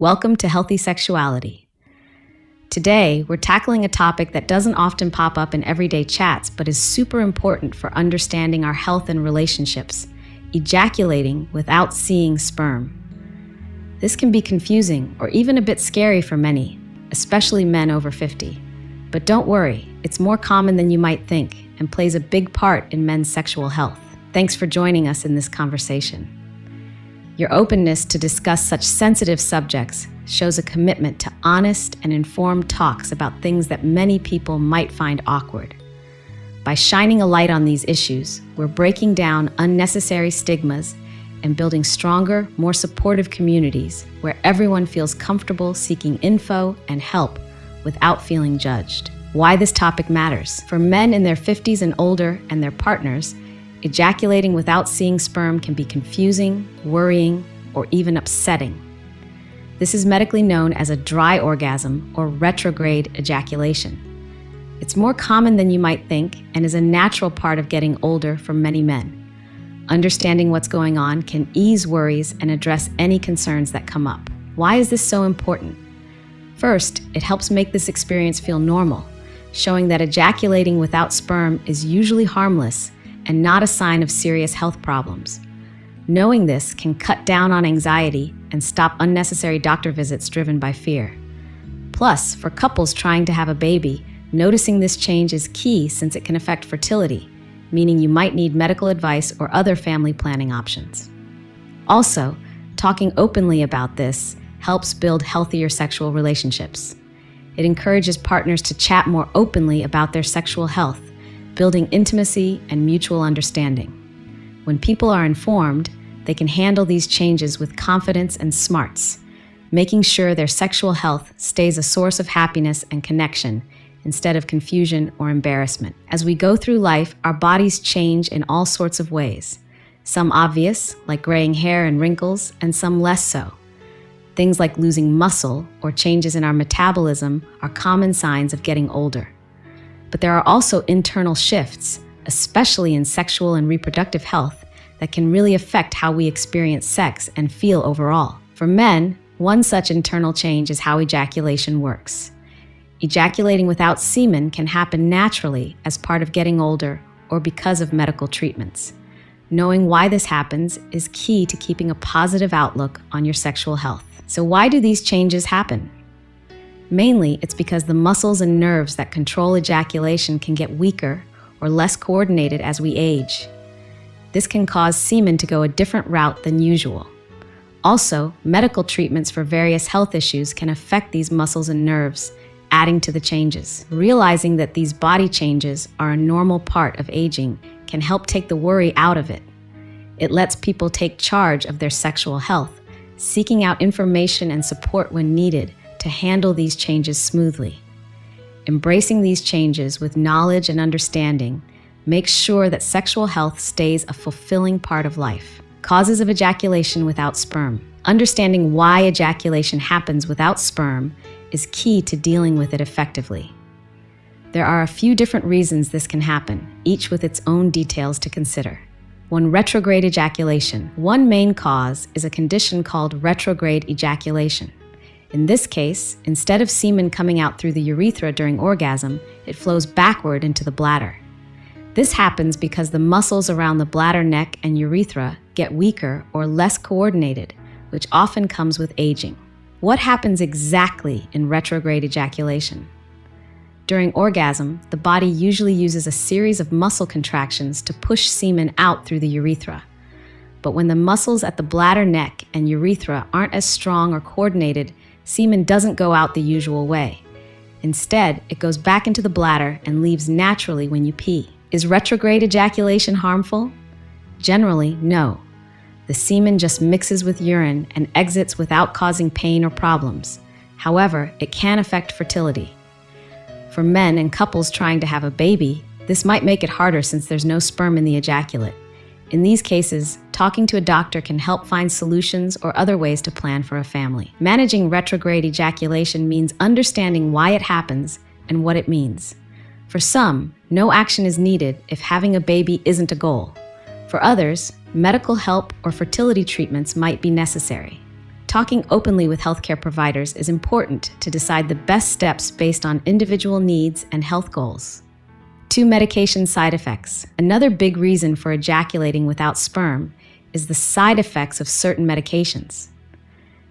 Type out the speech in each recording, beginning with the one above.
Welcome to Healthy Sexuality. Today, we're tackling a topic that doesn't often pop up in everyday chats, but is super important for understanding our health and relationships: ejaculating without seeing sperm. This can be confusing or even a bit scary for many, especially men over 50. But don't worry, it's more common than you might think and plays a big part in men's sexual health. Thanks for joining us in this conversation. Your openness to discuss such sensitive subjects shows a commitment to honest and informed talks about things that many people might find awkward. By shining a light on these issues, we're breaking down unnecessary stigmas and building stronger, more supportive communities where everyone feels comfortable seeking info and help without feeling judged. Why this topic matters. For men in their 50s and older and their partners, ejaculating without seeing sperm can be confusing, worrying, or even upsetting. This is medically known as a dry orgasm or retrograde ejaculation. It's more common than you might think and is a natural part of getting older for many men. Understanding what's going on can ease worries and address any concerns that come up. Why is this so important? First, it helps make this experience feel normal, showing that ejaculating without sperm is usually harmless and not a sign of serious health problems. Knowing this can cut down on anxiety and stop unnecessary doctor visits driven by fear. Plus, for couples trying to have a baby, noticing this change is key since it can affect fertility, meaning you might need medical advice or other family planning options. Also, talking openly about this helps build healthier sexual relationships. It encourages partners to chat more openly about their sexual health, building intimacy and mutual understanding. When people are informed, they can handle these changes with confidence and smarts, making sure their sexual health stays a source of happiness and connection instead of confusion or embarrassment. As we go through life, our bodies change in all sorts of ways. Some obvious, like graying hair and wrinkles, and some less so. Things like losing muscle or changes in our metabolism are common signs of getting older. But there are also internal shifts, especially in sexual and reproductive health, that can really affect how we experience sex and feel overall. For men, one such internal change is how ejaculation works. Ejaculating without semen can happen naturally as part of getting older or because of medical treatments. Knowing why this happens is key to keeping a positive outlook on your sexual health. So why do these changes happen? Mainly, it's because the muscles and nerves that control ejaculation can get weaker or less coordinated as we age. This can cause semen to go a different route than usual. Also, medical treatments for various health issues can affect these muscles and nerves, adding to the changes. Realizing that these body changes are a normal part of aging can help take the worry out of it. It lets people take charge of their sexual health, seeking out information and support when needed to handle these changes smoothly. Embracing these changes with knowledge and understanding makes sure that sexual health stays a fulfilling part of life. Causes of ejaculation without sperm. Understanding why ejaculation happens without sperm is key to dealing with it effectively. There are a few different reasons this can happen, each with its own details to consider. 1. Retrograde ejaculation. One main cause is a condition called retrograde ejaculation. In this case, instead of semen coming out through the urethra during orgasm, it flows backward into the bladder. This happens because the muscles around the bladder neck and urethra get weaker or less coordinated, which often comes with aging. What happens exactly in retrograde ejaculation? During orgasm, the body usually uses a series of muscle contractions to push semen out through the urethra. But when the muscles at the bladder neck and urethra aren't as strong or coordinated, semen doesn't go out the usual way. Instead, it goes back into the bladder and leaves naturally when you pee. Is retrograde ejaculation harmful? Generally, no. The semen just mixes with urine and exits without causing pain or problems. However, it can affect fertility. For men and couples trying to have a baby, this might make it harder since there's no sperm in the ejaculate. In these cases, talking to a doctor can help find solutions or other ways to plan for a family. Managing retrograde ejaculation means understanding why it happens and what it means. For some, no action is needed if having a baby isn't a goal. For others, medical help or fertility treatments might be necessary. Talking openly with healthcare providers is important to decide the best steps based on individual needs and health goals. 2. Medication side effects. Another big reason for ejaculating without sperm is the side effects of certain medications.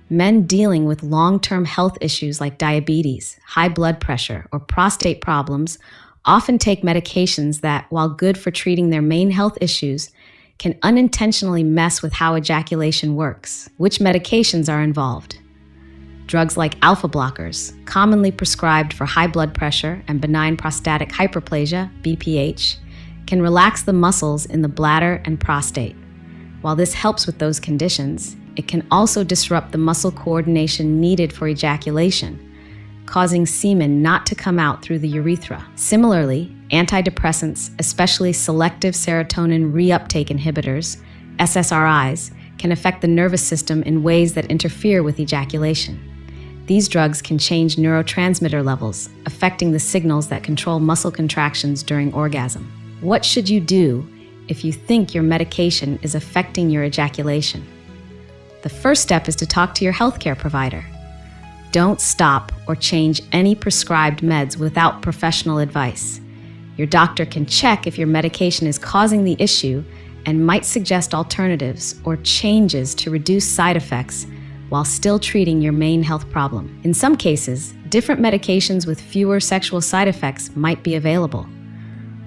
Men dealing with long-term health issues like diabetes, high blood pressure, or prostate problems often take medications that, while good for treating their main health issues, can unintentionally mess with how ejaculation works. Which medications are involved? Drugs like alpha blockers, commonly prescribed for high blood pressure and benign prostatic hyperplasia, BPH, can relax the muscles in the bladder and prostate. While this helps with those conditions, it can also disrupt the muscle coordination needed for ejaculation, causing semen not to come out through the urethra. Similarly, antidepressants, especially selective serotonin reuptake inhibitors, SSRIs, can affect the nervous system in ways that interfere with ejaculation. These drugs can change neurotransmitter levels, affecting the signals that control muscle contractions during orgasm. What should you do if you think your medication is affecting your ejaculation? The first step is to talk to your healthcare provider. Don't stop or change any prescribed meds without professional advice. Your doctor can check if your medication is causing the issue and might suggest alternatives or changes to reduce side effects while still treating your main health problem. In some cases, different medications with fewer sexual side effects might be available.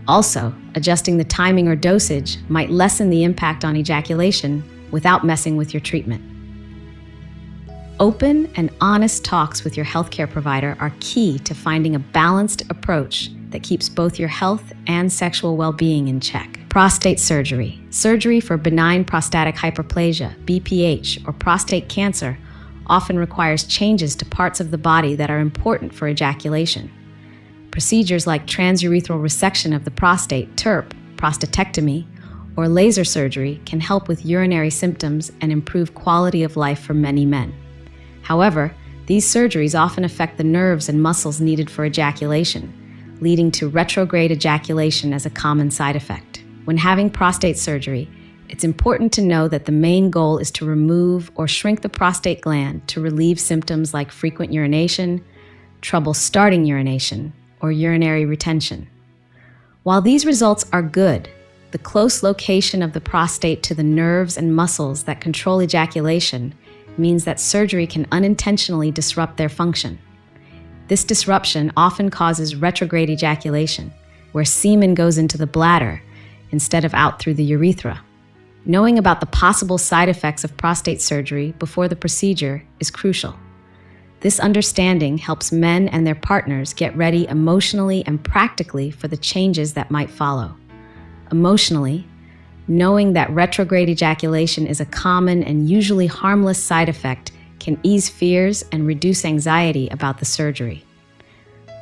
Also, adjusting the timing or dosage might lessen the impact on ejaculation without messing with your treatment. Open and honest talks with your healthcare provider are key to finding a balanced approach that keeps both your health and sexual well-being in check. Prostate surgery. Surgery for benign prostatic hyperplasia, BPH, or prostate cancer often requires changes to parts of the body that are important for ejaculation. Procedures like transurethral resection of the prostate, TURP, prostatectomy, or laser surgery can help with urinary symptoms and improve quality of life for many men. However, these surgeries often affect the nerves and muscles needed for ejaculation, leading to retrograde ejaculation as a common side effect. When having prostate surgery, it's important to know that the main goal is to remove or shrink the prostate gland to relieve symptoms like frequent urination, trouble starting urination, or urinary retention. While these results are good, the close location of the prostate to the nerves and muscles that control ejaculation means that surgery can unintentionally disrupt their function. This disruption often causes retrograde ejaculation, where semen goes into the bladder instead of out through the urethra. Knowing about the possible side effects of prostate surgery before the procedure is crucial. This understanding helps men and their partners get ready emotionally and practically for the changes that might follow. Emotionally, knowing that retrograde ejaculation is a common and usually harmless side effect can ease fears and reduce anxiety about the surgery.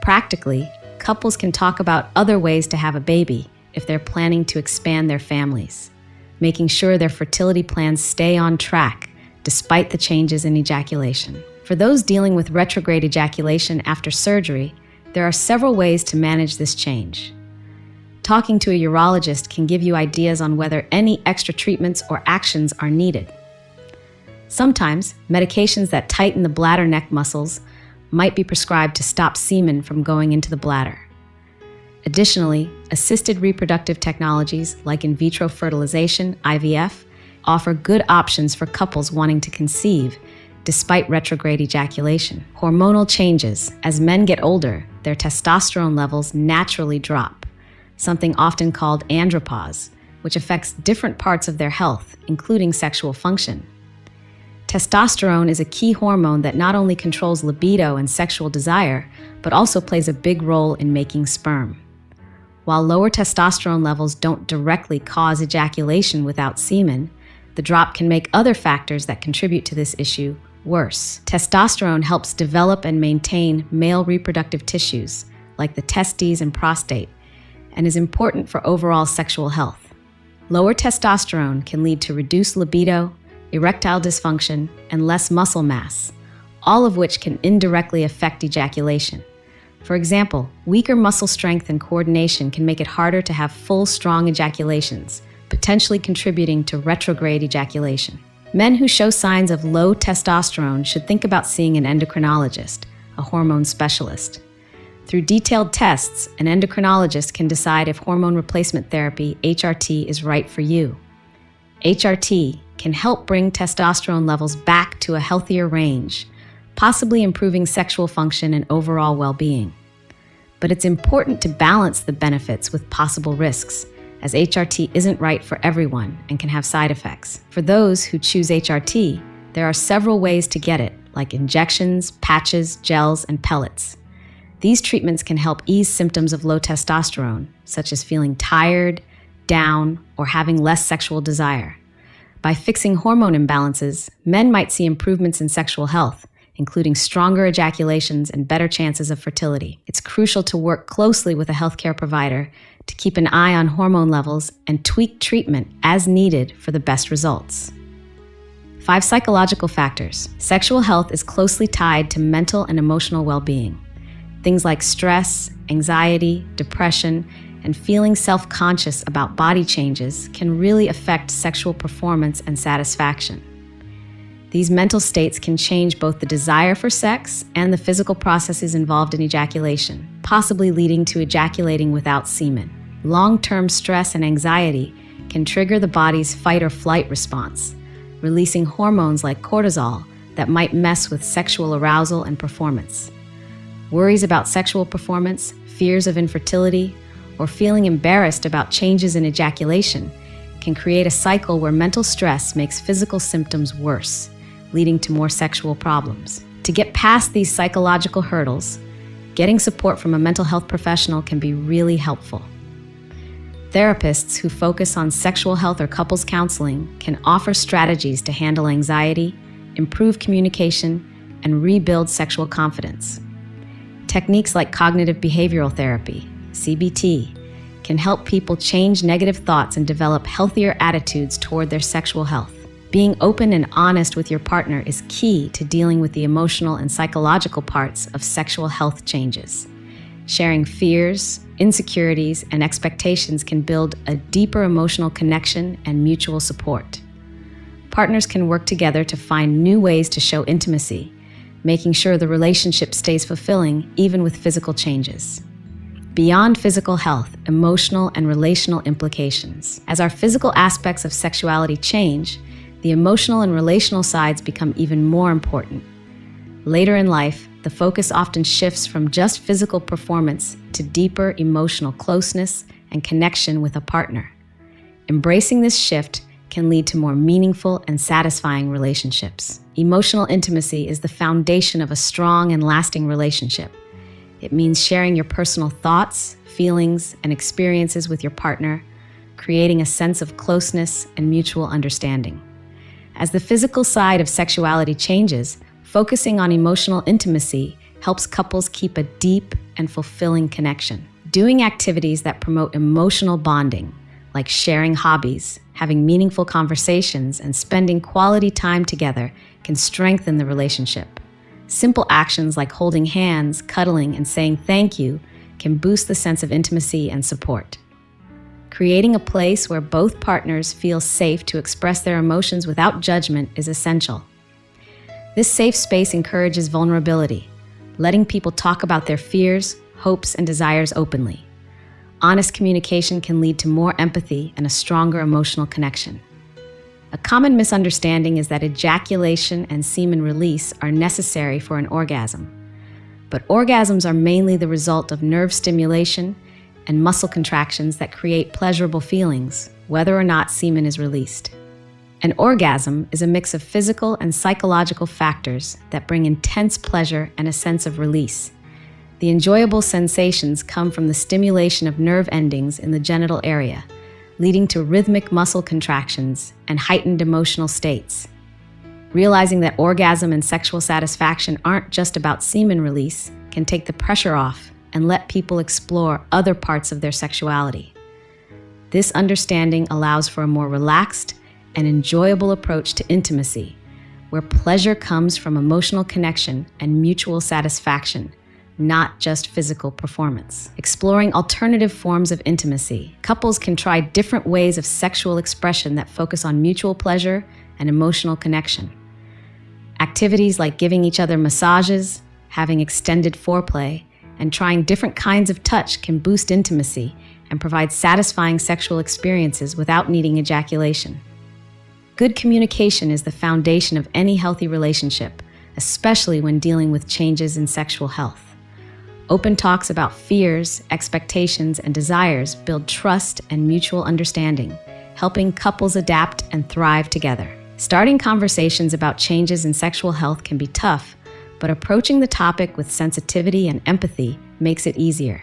Practically, couples can talk about other ways to have a baby if they're planning to expand their families, making sure their fertility plans stay on track despite the changes in ejaculation. For those dealing with retrograde ejaculation after surgery, there are several ways to manage this change. Talking to a urologist can give you ideas on whether any extra treatments or actions are needed. Sometimes, medications that tighten the bladder neck muscles might be prescribed to stop semen from going into the bladder. Additionally, assisted reproductive technologies like in vitro fertilization, IVF, offer good options for couples wanting to conceive despite retrograde ejaculation. Hormonal changes. As men get older, their testosterone levels naturally drop, something often called andropause, which affects different parts of their health, including sexual function. Testosterone is a key hormone that not only controls libido and sexual desire, but also plays a big role in making sperm. While lower testosterone levels don't directly cause ejaculation without semen, the drop can make other factors that contribute to this issue worse. Testosterone helps develop and maintain male reproductive tissues, like the testes and prostate, and is important for overall sexual health. Lower testosterone can lead to reduced libido, erectile dysfunction, and less muscle mass, all of which can indirectly affect ejaculation. For example, weaker muscle strength and coordination can make it harder to have full, strong ejaculations, potentially contributing to retrograde ejaculation. Men who show signs of low testosterone should think about seeing an endocrinologist, a hormone specialist. Through detailed tests, an endocrinologist can decide if hormone replacement therapy, HRT, is right for you. HRT can help bring testosterone levels back to a healthier range, possibly improving sexual function and overall well-being. But it's important to balance the benefits with possible risks, as HRT isn't right for everyone and can have side effects. For those who choose HRT, there are several ways to get it, like injections, patches, gels, and pellets. These treatments can help ease symptoms of low testosterone, such as feeling tired, down, or having less sexual desire. By fixing hormone imbalances, men might see improvements in sexual health, including stronger ejaculations and better chances of fertility. It's crucial to work closely with a healthcare provider to keep an eye on hormone levels and tweak treatment as needed for the best results. 5 psychological factors. Sexual health is closely tied to mental and emotional well-being. Things like stress, anxiety, depression, and feeling self-conscious about body changes can really affect sexual performance and satisfaction. These mental states can change both the desire for sex and the physical processes involved in ejaculation, possibly leading to ejaculating without semen. Long-term stress and anxiety can trigger the body's fight or flight response, releasing hormones like cortisol that might mess with sexual arousal and performance. Worries about sexual performance, fears of infertility, or feeling embarrassed about changes in ejaculation can create a cycle where mental stress makes physical symptoms worse, leading to more sexual problems. To get past these psychological hurdles, getting support from a mental health professional can be really helpful. Therapists who focus on sexual health or couples counseling can offer strategies to handle anxiety, improve communication, and rebuild sexual confidence. Techniques like cognitive behavioral therapy, CBT, can help people change negative thoughts and develop healthier attitudes toward their sexual health. Being open and honest with your partner is key to dealing with the emotional and psychological parts of sexual health changes. Sharing fears, insecurities, and expectations can build a deeper emotional connection and mutual support. Partners can work together to find new ways to show intimacy, making sure the relationship stays fulfilling even with physical changes. Beyond physical health, emotional and relational implications. As our physical aspects of sexuality change, the emotional and relational sides become even more important. Later in life, the focus often shifts from just physical performance to deeper emotional closeness and connection with a partner. Embracing this shift can lead to more meaningful and satisfying relationships. Emotional intimacy is the foundation of a strong and lasting relationship. It means sharing your personal thoughts, feelings, and experiences with your partner, creating a sense of closeness and mutual understanding. As the physical side of sexuality changes, focusing on emotional intimacy helps couples keep a deep and fulfilling connection. Doing activities that promote emotional bonding, like sharing hobbies, having meaningful conversations, and spending quality time together can strengthen the relationship. Simple actions like holding hands, cuddling, and saying thank you can boost the sense of intimacy and support. Creating a place where both partners feel safe to express their emotions without judgment is essential. This safe space encourages vulnerability, letting people talk about their fears, hopes, and desires openly. Honest communication can lead to more empathy and a stronger emotional connection. A common misunderstanding is that ejaculation and semen release are necessary for an orgasm. But orgasms are mainly the result of nerve stimulation and muscle contractions that create pleasurable feelings, whether or not semen is released. An orgasm is a mix of physical and psychological factors that bring intense pleasure and a sense of release. The enjoyable sensations come from the stimulation of nerve endings in the genital area, leading to rhythmic muscle contractions and heightened emotional states. Realizing that orgasm and sexual satisfaction aren't just about semen release can take the pressure off and let people explore other parts of their sexuality. This understanding allows for a more relaxed and enjoyable approach to intimacy, where pleasure comes from emotional connection and mutual satisfaction, not just physical performance. Exploring alternative forms of intimacy. Couples can try different ways of sexual expression that focus on mutual pleasure and emotional connection. Activities like giving each other massages, having extended foreplay, and trying different kinds of touch can boost intimacy and provide satisfying sexual experiences without needing ejaculation. Good communication is the foundation of any healthy relationship, especially when dealing with changes in sexual health. Open talks about fears, expectations, and desires build trust and mutual understanding, helping couples adapt and thrive together. Starting conversations about changes in sexual health can be tough, but approaching the topic with sensitivity and empathy makes it easier.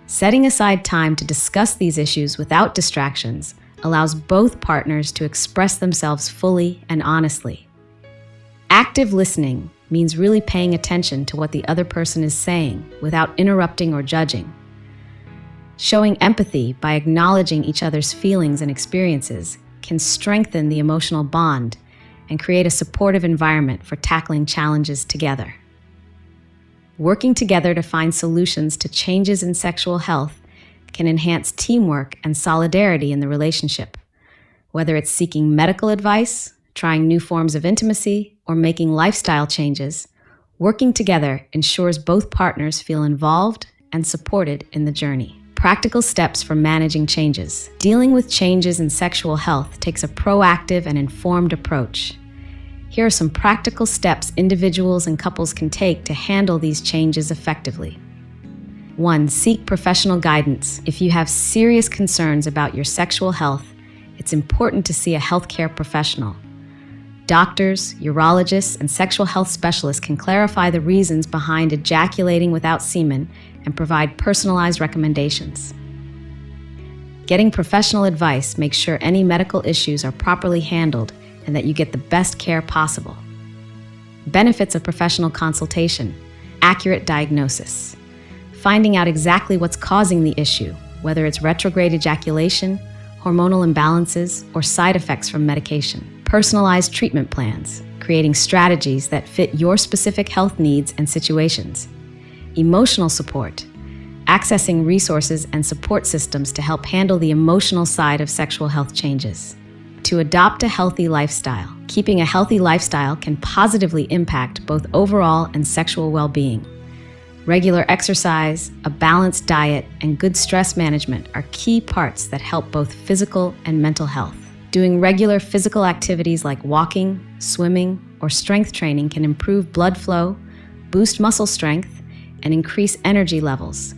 Setting aside time to discuss these issues without distractions allows both partners to express themselves fully and honestly. Active listening means really paying attention to what the other person is saying without interrupting or judging. Showing empathy by acknowledging each other's feelings and experiences can strengthen the emotional bond and create a supportive environment for tackling challenges together. Working together to find solutions to changes in sexual health can enhance teamwork and solidarity in the relationship. Whether it's seeking medical advice, trying new forms of intimacy, or making lifestyle changes, working together ensures both partners feel involved and supported in the journey. Practical steps for managing changes. Dealing with changes in sexual health takes a proactive and informed approach. Here are some practical steps individuals and couples can take to handle these changes effectively. 1. Seek professional guidance. If you have serious concerns about your sexual health, it's important to see a healthcare professional. Doctors, urologists, and sexual health specialists can clarify the reasons behind ejaculating without semen and provide personalized recommendations. Getting professional advice makes sure any medical issues are properly handled and that you get the best care possible. Benefits of professional consultation. Accurate diagnosis. Finding out exactly what's causing the issue, whether it's retrograde ejaculation, hormonal imbalances, or side effects from medication. Personalized treatment plans, creating strategies that fit your specific health needs and situations. Emotional support, accessing resources and support systems to help handle the emotional side of sexual health changes. To adopt a healthy lifestyle. Keeping a healthy lifestyle can positively impact both overall and sexual well-being. Regular exercise, a balanced diet, and good stress management are key parts that help both physical and mental health. Doing regular physical activities like walking, swimming, or strength training can improve blood flow, boost muscle strength, and increase energy levels.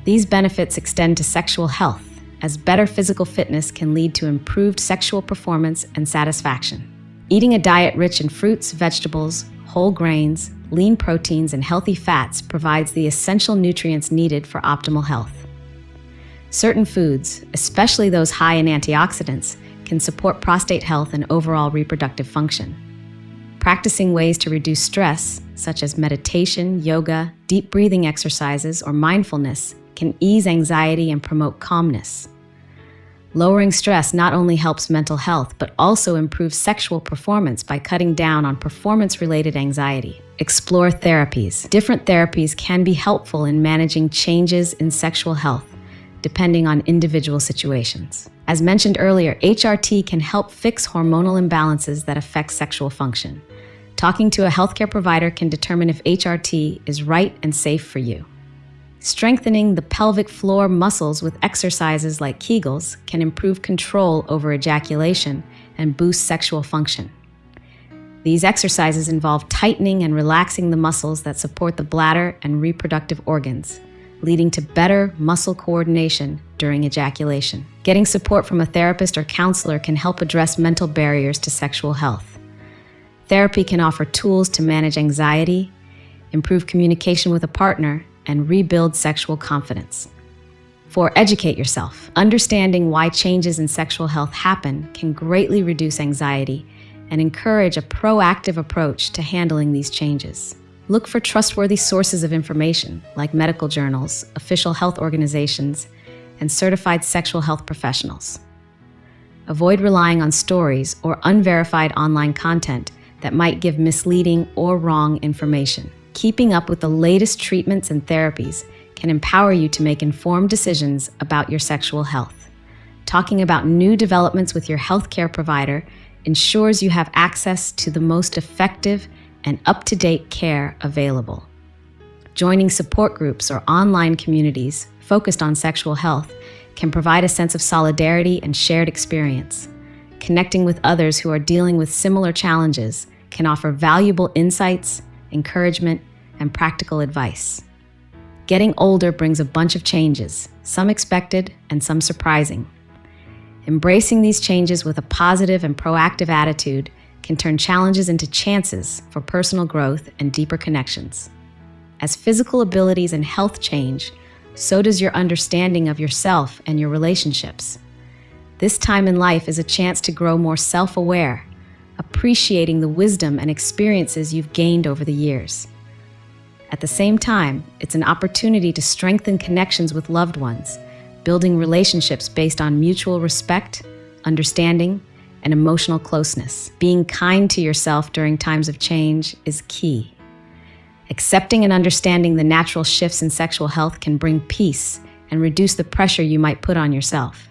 These benefits extend to sexual health, as better physical fitness can lead to improved sexual performance and satisfaction. Eating a diet rich in fruits, vegetables, whole grains, lean proteins, and healthy fats provides the essential nutrients needed for optimal health. Certain foods, especially those high in antioxidants, can support prostate health and overall reproductive function. Practicing ways to reduce stress, such as meditation, yoga, deep breathing exercises, or mindfulness, can ease anxiety and promote calmness. Lowering stress not only helps mental health, but also improves sexual performance by cutting down on performance-related anxiety. Explore therapies. Different therapies can be helpful in managing changes in sexual health, depending on individual situations. As mentioned earlier, HRT can help fix hormonal imbalances that affect sexual function. Talking to a healthcare provider can determine if HRT is right and safe for you. Strengthening the pelvic floor muscles with exercises like Kegels can improve control over ejaculation and boost sexual function. These exercises involve tightening and relaxing the muscles that support the bladder and reproductive organs, leading to better muscle coordination during ejaculation. Getting support from a therapist or counselor can help address mental barriers to sexual health. Therapy can offer tools to manage anxiety, improve communication with a partner, and rebuild sexual confidence. 4. Educate yourself. Understanding why changes in sexual health happen can greatly reduce anxiety and encourage a proactive approach to handling these changes. Look for trustworthy sources of information like medical journals, official health organizations, and certified sexual health professionals. Avoid relying on stories or unverified online content that might give misleading or wrong information. Keeping up with the latest treatments and therapies can empower you to make informed decisions about your sexual health. Talking about new developments with your healthcare provider ensures you have access to the most effective and up-to-date care available. Joining support groups or online communities focused on sexual health can provide a sense of solidarity and shared experience. Connecting with others who are dealing with similar challenges can offer valuable insights, encouragement, and practical advice. Getting older brings a bunch of changes, some expected and some surprising. Embracing these changes with a positive and proactive attitude can turn challenges into chances for personal growth and deeper connections. As physical abilities and health change, so does your understanding of yourself and your relationships. This time in life is a chance to grow more self-aware, appreciating the wisdom and experiences you've gained over the years. At the same time, it's an opportunity to strengthen connections with loved ones, building relationships based on mutual respect, understanding, and emotional closeness. Being kind to yourself during times of change is key. Accepting and understanding the natural shifts in sexual health can bring peace and reduce the pressure you might put on yourself.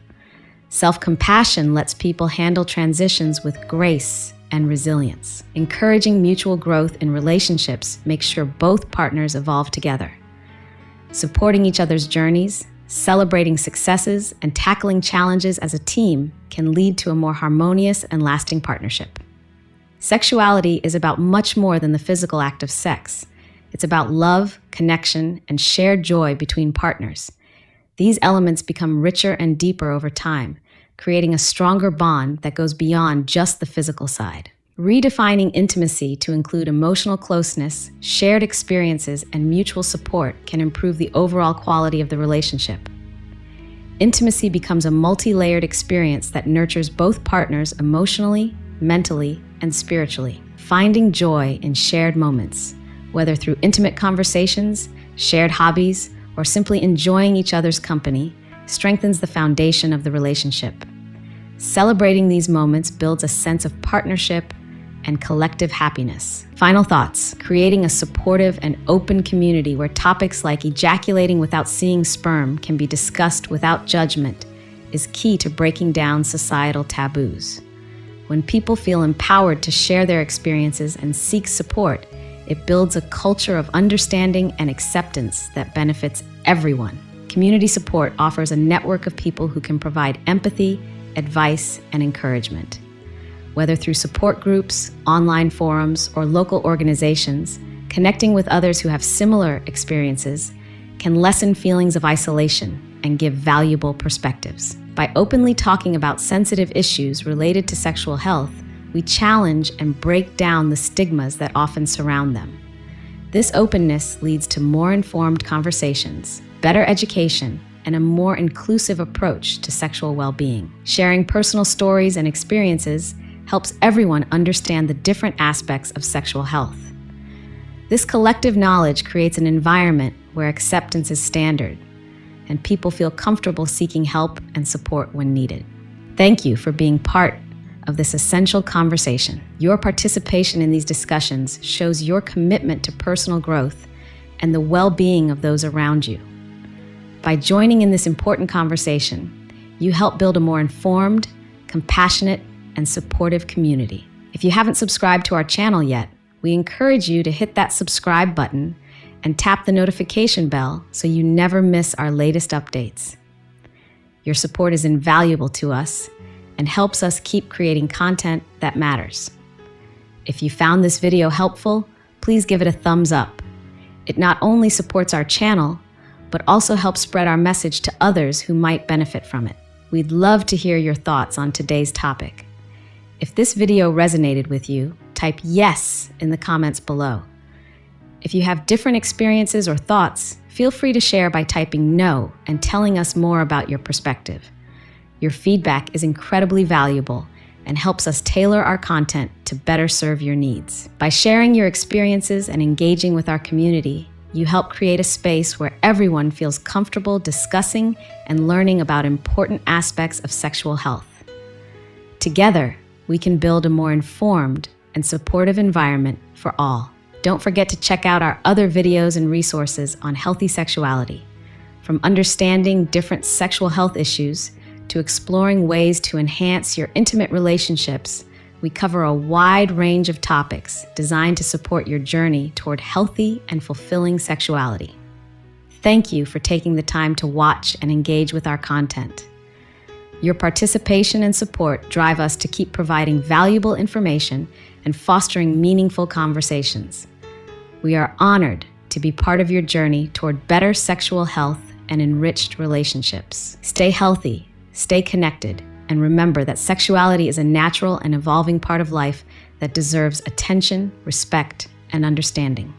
Self-compassion lets people handle transitions with grace and resilience. Encouraging mutual growth in relationships makes sure both partners evolve together. Supporting each other's journeys, celebrating successes, and tackling challenges as a team can lead to a more harmonious and lasting partnership. Sexuality is about much more than the physical act of sex. It's about love, connection, and shared joy between partners. These elements become richer and deeper over time, creating a stronger bond that goes beyond just the physical side. Redefining intimacy to include emotional closeness, shared experiences, and mutual support can improve the overall quality of the relationship. Intimacy becomes a multi-layered experience that nurtures both partners emotionally, mentally, and spiritually. Finding joy in shared moments, whether through intimate conversations, shared hobbies, or simply enjoying each other's company, strengthens the foundation of the relationship. Celebrating these moments builds a sense of partnership and collective happiness. Final thoughts: creating a supportive and open community where topics like ejaculating without seeing sperm can be discussed without judgment is key to breaking down societal taboos. When people feel empowered to share their experiences and seek support, it builds a culture of understanding and acceptance that benefits everyone. Community support offers a network of people who can provide empathy, advice, and encouragement. Whether through support groups, online forums, or local organizations, connecting with others who have similar experiences can lessen feelings of isolation and give valuable perspectives. By openly talking about sensitive issues related to sexual health, we challenge and break down the stigmas that often surround them. This openness leads to more informed conversations, better education, and a more inclusive approach to sexual well-being. Sharing personal stories and experiences helps everyone understand the different aspects of sexual health. This collective knowledge creates an environment where acceptance is standard, and people feel comfortable seeking help and support when needed. Thank you for being part of this essential conversation. Your participation in these discussions shows your commitment to personal growth and the well-being of those around you. By joining in this important conversation, you help build a more informed, compassionate, and supportive community. If you haven't subscribed to our channel yet, we encourage you to hit that subscribe button and tap the notification bell so you never miss our latest updates. Your support is invaluable to us and helps us keep creating content that matters. If you found this video helpful, please give it a thumbs up. It not only supports our channel, but also helps spread our message to others who might benefit from it. We'd love to hear your thoughts on today's topic. If this video resonated with you, type yes in the comments below. If you have different experiences or thoughts, feel free to share by typing no and telling us more about your perspective. Your feedback is incredibly valuable and helps us tailor our content to better serve your needs. By sharing your experiences and engaging with our community, you help create a space where everyone feels comfortable discussing and learning about important aspects of sexual health. Together, we can build a more informed and supportive environment for all. Don't forget to check out our other videos and resources on healthy sexuality. From understanding different sexual health issues to exploring ways to enhance your intimate relationships, we cover a wide range of topics designed to support your journey toward healthy and fulfilling sexuality. Thank you for taking the time to watch and engage with our content. Your participation and support drive us to keep providing valuable information and fostering meaningful conversations. We are honored to be part of your journey toward better sexual health and enriched relationships. Stay healthy, stay connected, and remember that sexuality is a natural and evolving part of life that deserves attention, respect, and understanding.